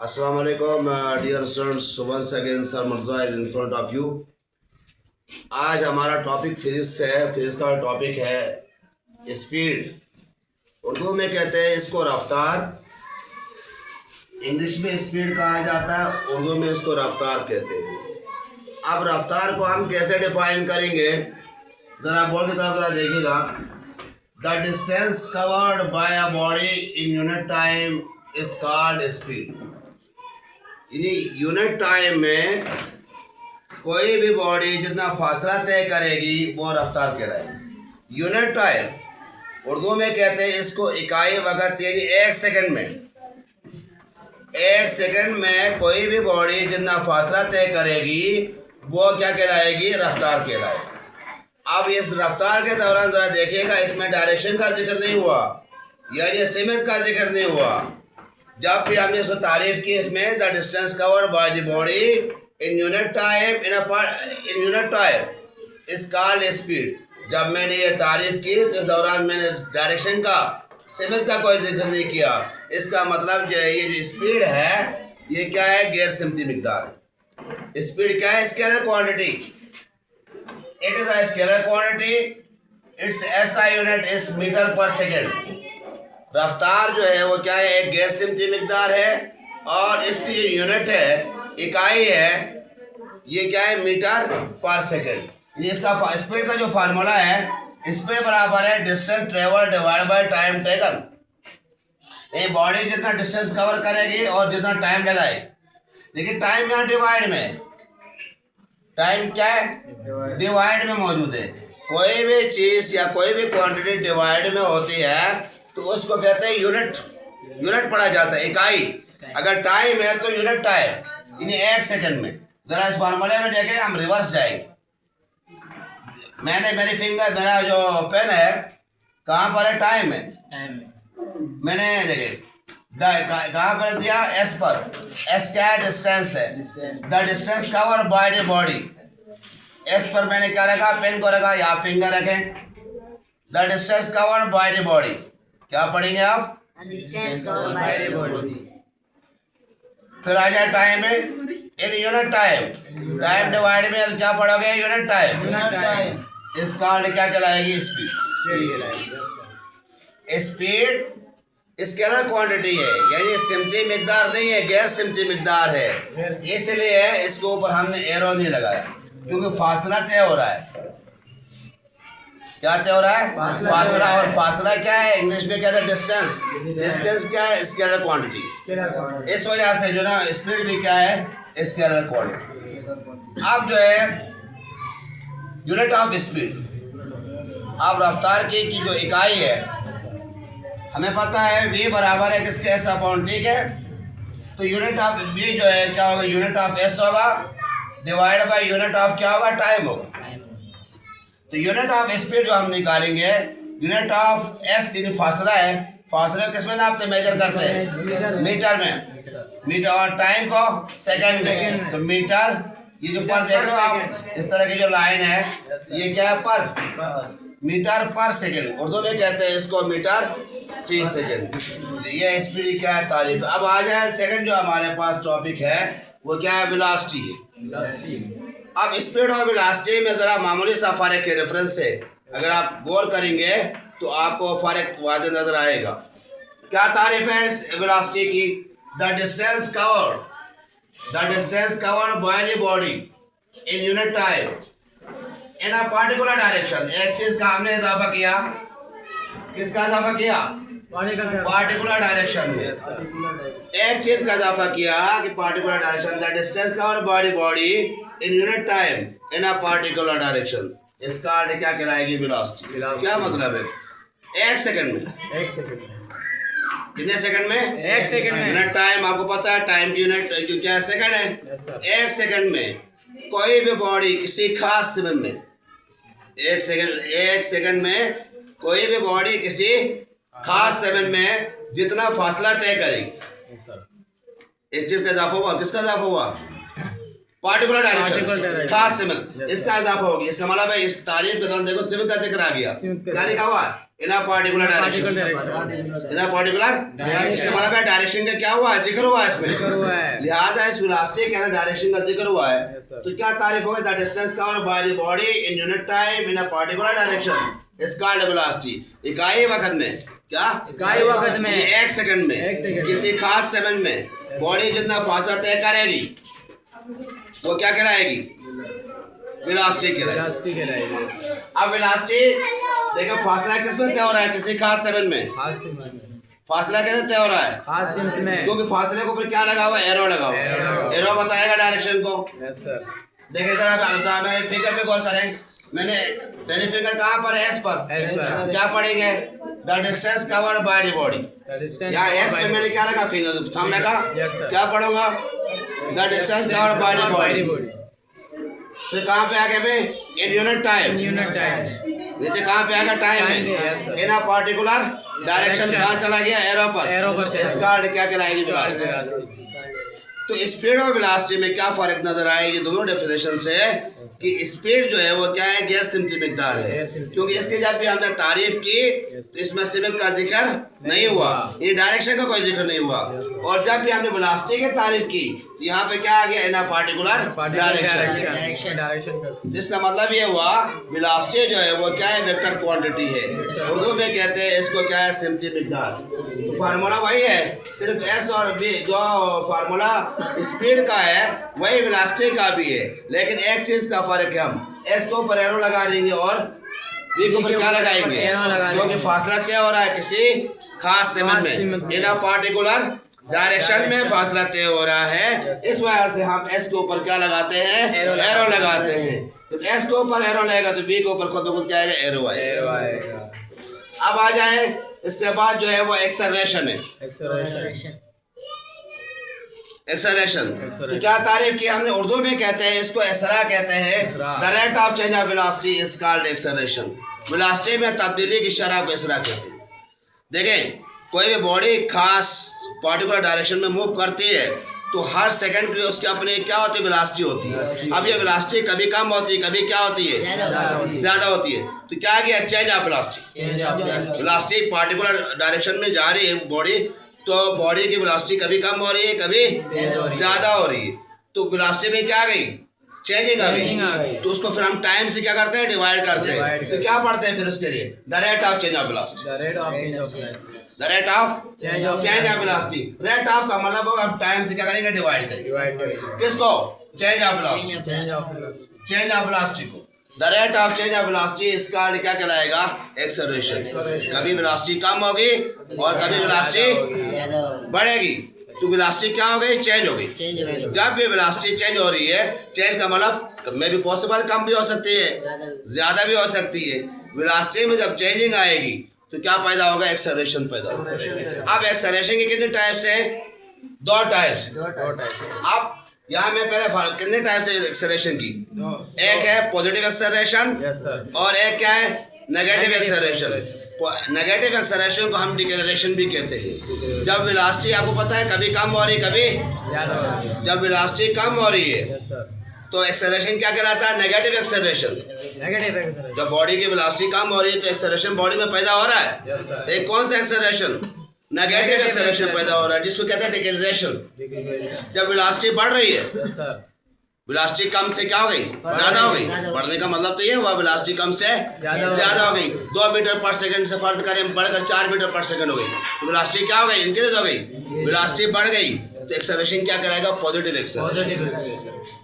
Assalamu alaikum, dear students. Once again, Sir Mirza is in front of you. आज हमारा topic physics है। Physics का topic है speed. Urdu में कहते हैं इसको रफ्तार, इंग्लिश में स्पीड कहा जाता है, उर्दू में इसको रफ्तार कहते हैं। अब रफ्तार को हम कैसे डिफाइन करेंगे, ज़रा बोर्ड की तरफ ज़रा देखिएगा। The distance covered by a body in unit time is called speed. यानी यूनिट टाइम में कोई भी बॉडी जितना फासला तय करेगी वो रफ्तार कहलाएगी। यूनिट टाइम उर्दू में कहते हैं इसको इकाई वक़्त, यानी एक सेकंड में कोई भी बॉडी जितना फासला तय करेगी वो क्या कहलाएगी, रफ्तार कहलाएगी। अब इस रफ्तार के दौरान ज़रा देखिएगा, इसमें डायरेक्शन का जिक्र नहीं हुआ, यानी सिमत का जिक्र नहीं हुआ। जब भी हमने इसको तारीफ़ की, इसमें the distance covered by the body in unit time is called speed. जब मैंने ये तारीफ़ की तो इस दौरान मैंने डायरेक्शन का, सिमत का कोई जिक्र नहीं किया। इसका मतलब जो है, ये जो स्पीड है ये क्या है, गैर सिमती मिकदार। स्पीड क्या है, scalar quantity. It is a scalar quantity, its SI unit is metre per second. रफ्तार जो है वो क्या है, एक गैर सिमती मिकदार है, और इसकी जो यूनिट है, इकाई है, ये क्या है, मीटर पर सेकेंड। ये इसका स्पीड का जो फार्मूला है, स्पीड बराबर है distance travel divide by time taken. ये बॉडी जितना डिस्टेंस कवर करेगी और जितना टाइम लगाएगी, लेकिन टाइम यहाँ डिवाइड में, टाइम क्या है, डिवाइड में मौजूद है। कोई भी चीज़ या कोई भी क्वांटिटी डिवाइड में होती है तो उसको कहते हैं यूनिट। यूनिट पढ़ा जाता है, इकाई। अगर टाइम है तो यूनिट टाइम, यानी एक सेकंड में। ज़रा इस फार्मूले में देखें, हम रिवर्स जाएंगे। मेरी फिंगर, मेरा जो पेन है कहाँ पर है, टाइम में। मैंने देखे कहाँ पर दिया, एस पर। एस क्या है, डिस्टेंस है। The distance cover by the body. S पर मैंने क्या रखा, पेन को रखा, या फिंगर रखें। The distance cover by the body, क्या पढ़ेंगे आप, फिर आ जाए टाइम में, in unit time. Time divide में क्या पढ़ोगे, यूनिट टाइम। इस कॉल्ड क्या कहलाएगी, स्पीड। स्पीड स्केलर क्वांटिटी है, यानी सिमती मिकदार नहीं है, गैर सिमती मिकदार है। इसलिए इसके ऊपर हमने एरो नहीं लगाया, क्योंकि फासला तय हो रहा है। क्या तय हो रहा है, फासला। और फासला क्या है, इंग्लिश में कहते हैं डिस्टेंस। डिस्टेंस क्या है, स्केलर क्वांटिटी। इस वजह से जो ना स्पीड भी क्या है, स्केलर क्वांटिटी। अब जो है यूनिट ऑफ स्पीड, अब रफ्तार की जो इकाई है, हमें पता है v बराबर है किसके, एस अपॉन टी के। तो यूनिट ऑफ v जो है क्या होगा, यूनिट ऑफ एस होगा, डिवाइड बाय यूनिट ऑफ क्या होगा, टाइम होगा। तो यूनिट ऑफ स्पीड जो हम निकालेंगे, यूनिट ऑफ एस यानी फासला है, फासले को किस में नापते, मेजर करते हैं, मीटर में। मीटर, और टाइम को सेकंड में। तो मीटर, ये जो पर देख रहे हो आप, इस तरह की जो लाइन है, ये क्या है, पर, मीटर पर सेकंड। उर्दू में कहते हैं इसको मीटर फी सेकंड। ये स्पीड क्या है, तारीफ। अब आ जाए सेकंड जो हमारे पास टॉपिक है, वो क्या है, वेलोसिटी है। अब स्पीड और वेलोसिटी में ज़रा मामूली सा फ़र्क है, डिफरेंस है। अगर आप गौर करेंगे तो आपको फ़र्क वाज़ेह नज़र आएगा। क्या तारीफ है वेलोसिटी की, the distance covered by the body in unit time in a particular direction. एक चीज़ का हमने इजाफा किया, किसका इजाफा किया, पार्टिकुलर डायरेक्शन में। एक चीज़ का इजाफा किया कि particular direction, the distance covered by the body in unit time in a particular direction. इसका अर्थ क्या कहलाएगी, वेलोसिटी। क्या मतलब है, एक सेकंड में। कितने सेकंड में, एक सेकंड में। यूनिट टाइम आपको पता है, टाइम की यूनिट जो क्या है, सेकंड है। एक सेकंड में कोई भी बॉडी किसी खास समय में, एक सेकंड में कोई भी बॉडी किसी खास समय में जितना फासला तय करेगी, एक चीज का इजाफा हुआ, किसका इजाफा हुआ, पार्टिकुलर डायरेक्शन, खास सिमत, इसका इजाफा होगी। इसका मतलब है इस तारीफ के दौरान देखो सिमत का जिक्र आ गया, क्या लिखा हुआ है, in a particular direction. In a particular इससे मतलब है डायरेक्शन का क्या हुआ है, जिक्र हुआ है इसमें, लिहाजा इस वेलोसिटी के डायरेक्शन का जिक्र हुआ है। तो क्या तारीफ होगा, the distance covered by the body in unit time in a particular direction is called velocity. इकाई वक्त में, क्या इकाई वक्त में, एक सेकंड में किसी खास समय में बॉडी जितना फासला तय करेगी वो क्या कहलाएगी, वेलोसिटी कहलाएगी। अब वेलोसिटी देखो फासला किसमें तय हो रहा है, किसी खास समय में फासला कैसे तय हो रहा है, क्योंकि फासले के ऊपर क्या लगा हुआ है, एरो लगा हुआ है। एरो बताएगा डायरेक्शन को। देखिए इधर आप मैं फिगर पे गौर करें, मैंने पहली फिगर कहाँ पर है, एस पर। तो क्या पढ़ेंगे, the distance covered by the body. यहाँ एस पे मैंने क्या लगा, फिंगर सामने का, क्या पढ़ूंगा, the distance covered by the body. फिर कहाँ पे आगे में, इन यूनिट टाइम, नीचे कहाँ पे आएगा, टाइम में, इन अ पार्टिकुलर डायरेक्शन कहाँ चला गया, एरो पर। इसका क्या कहलाएगी, वेलोसिटी। तो स्पीड और वेलोसिटी में क्या फर्क नजर आएगी दोनों डेफिनेशन से, कि स्पीड जो है वो क्या है, गैर सीमित मिकदार है, क्योंकि इसके जब भी हमने तारीफ की तो इसमें सीमित का जिक्र नहीं हुआ, ये डायरेक्शन का कोई जिक्र नहीं हुआ। और जब भी हमने वेलोसिटी की तारीफ की तो यहाँ पे क्या आ गया, इन अ पार्टिकुलर डायरेक्शन। जिसका मतलब ये हुआ वेलोसिटी जो है वो क्या है, वेक्टर क्वांटिटी है, उर्दू में कहते हैं इसको क्या है, सीमित मिकदार। तो फार्मूला वही है, सिर्फ एस और बी जो फार्मूला स्पीड का है वही वेलोसिटी का भी है, लेकिन एक चीज का फर्क है, हम एस को ऊपर एरो लगा देंगे और बी के ऊपर क्या लगाएंगे, क्योंकि फासला तय हो रहा है किसी खास समय में, इन अ पार्टिकुलर डायरेक्शन में फासला तय हो रहा है। इस वजह से हम एस के ऊपर क्या लगाते हैं, एरो लगाते हैं। जब एस के ऊपर एरो लगेगा तो बी के ऊपर खुद ब खुद क्या आएगा, एरो आएगा। अब आ जाए इसके बाद जो है वो एक्सेलरेशन है। एक्सेलरेशन तो क्या तारीफ की हमने, उर्दू में कहते हैं इसको इसरा कहते हैं। The rate of change of velocity is called acceleration. Velocity में तब्दीली की शरह को इसरा कहते हैं। देखें कोई भी बॉडी खास पार्टिकुलर डायरेक्शन में मूव करती है तो हर सेकंड की उसकी अपनी क्या होती है, वेलोसिटी होती है। अब ये वेलोसिटी कभी कम होती है, कभी क्या होती है, ज्यादा होती है। तो क्या गया, change of velocity. Velocity particular direction में जा रही है बॉडी, तो बॉडी की वेलोसिटी कभी कम हो रही है, कभी ज्यादा हो रही है। तो वेलोसिटी में क्या गई, चेंजिंग आ गई। तो उसको फिर हम टाइम से क्या करते हैं, डिवाइड करते हैं। तो क्या पढ़ते हैं फिर उसके लिए, the rate of change of velocity. The rate of change of velocity. Rate of का मतलब होगा हम टाइम से क्या करेंगे, डिवाइड करेंगे। किसको, change of velocity, change of velocity को। The rate of change of velocity इसका क्या कहलाएगा, एक्सेलरेशन। कभी वेलोसिटी कम होगी और कभी वेलोसिटी बढ़ेगी, तो वेलोसिटी क्या हो गई, चेंज हो गई। जब भी वेलोसिटी चेंज हो रही है, चेंज का मतलब में भी पॉसिबल कम भी हो सकती है, ज्यादा भी हो सकती है। वेलोसिटी में जब चेंजिंग आएगी तो क्या पैदा होगा, एक्सेलरेशन पैदा होगा। अब एक्सेलरेशन के कितने टाइप्स हैं, दो टाइप्स। अब यहाँ मैं पहले कितने टाइप से एक्सेलरेशन की, एक है पॉजिटिव एक्सेलरेशन और एक क्या है, नेगेटिव एक्सेलरेशन। नेगेटिव एक्सेलरेशन को हम डिक्लेरेशन भी कहते हैं। जब वेलोसिटी आपको पता है कभी कम हो रही कभी, जब वेलोसिटी कम हो रही है तो एक्सेलरेशन क्या कहलाता है, नेगेटिव एक्सेलरेशन। जब बॉडी की वेलोसिटी कम हो रही है तो एक्सेलरेशन बॉडी में पैदा हो रहा है। एक कौन सा एक्सेलरेशन, नेगेटिव एक्सेलरेशन पैदा हो रहा है, जिसको कहते हैं डिक्लेरेशन। जब वेलोसिटी बढ़ रही है, वेलोसिटी कम से क्या हो गई, ज्यादा हो गई। बढ़ने का मतलब तो ये हुआ वेलोसिटी कम से ज्यादा हो गई। 2 मीटर पर सेकंड से फर्ज करें बढ़कर 4 मीटर पर सेकंड हो गई, तो वेलोसिटी क्या हो गई, इंक्रीज हो गई। वेलोसिटी बढ़ गई तो एक्सेलरेशन क्या कराएगा, पॉजिटिव एक्सेलरेशन।